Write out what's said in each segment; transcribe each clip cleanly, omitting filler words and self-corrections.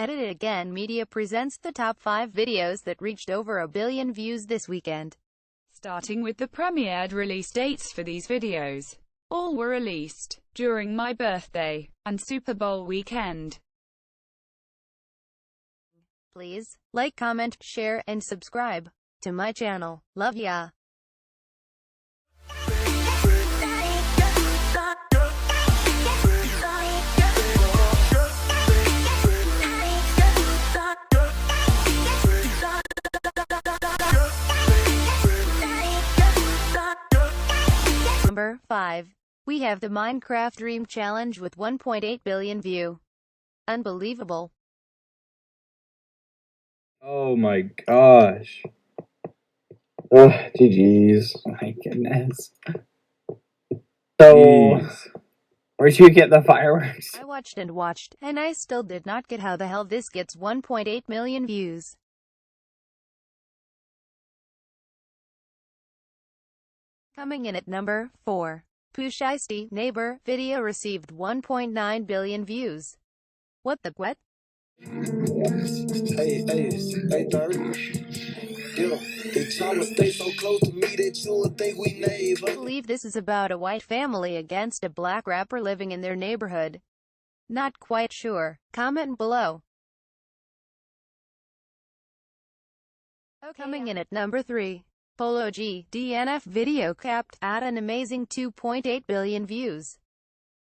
Edit It Again Media presents the top 5 videos that reached over 1 billion views this weekend. Starting with the premiered release dates for these videos. All were released during my birthday and Super Bowl weekend. Please like, comment, share, and subscribe to my channel. Love ya! Number 5. We have the Minecraft Dream Challenge with 1.8 billion view. Unbelievable. Oh my gosh. Oh, GG's. My goodness. So, Jeez. where'd you get the fireworks? I watched and watched, and I still did not get how the hell this gets 1.8 million views. Coming in at number 4. Pooh Shiesty Neighbor video received 1.9 billion views. What the what? Hey, 30. Yeah, they try to stay so close to me that you would think we neighbors. I believe this is about a white family against a black rapper living in their neighborhood. Not quite sure. Comment below. Coming in at number 3. Polo G DNF video capped at an amazing 2.8 billion views.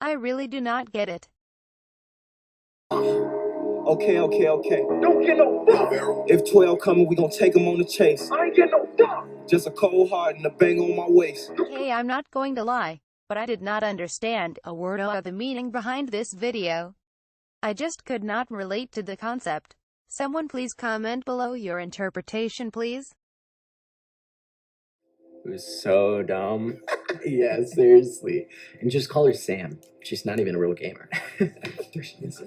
I really do not get it. Okay. Don't get no fuck. If 12 coming, we gon' take them on the chase. I ain't get no fuck. Just a cold heart and a bang on my waist. Okay, I'm not going to lie, but I did not understand a word of the meaning behind this video. I just could not relate to the concept. Someone please comment below your interpretation, please. It was so dumb. Yeah, seriously. And just call her Sam. She's not even a real gamer. There she is.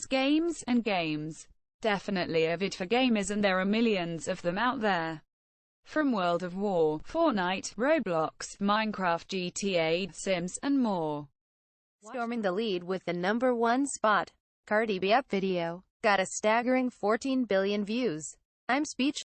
Games, and games. Definitely a vid for gamers, and there are millions of them out there. From World of War, Fortnite, Roblox, Minecraft, GTA, Sims, and more. Storming the lead with the number 1 spot, Cardi B up video, got a staggering 14 billion views. I'm speechless.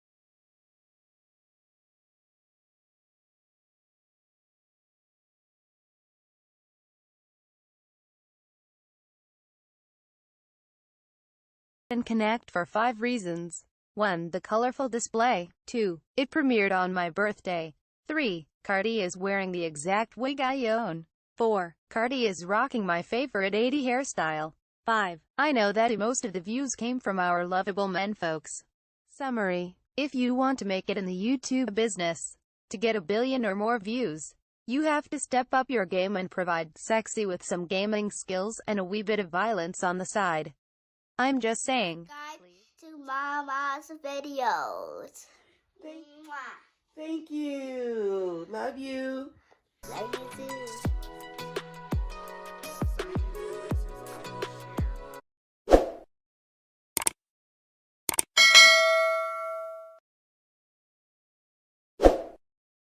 And connect for 5 reasons. 1. The colorful display. 2. It premiered on my birthday. 3. Cardi is wearing the exact wig I own. 4. Cardi is rocking my favorite 80s hairstyle. 5. I know that most of the views came from our lovable men folks. Summary. If you want to make it in the YouTube business, to get 1 billion or more views, you have to step up your game and provide sexy with some gaming skills and a wee bit of violence on the side. I'm just saying. To Mama's videos. Thank you. Love you. Love you too.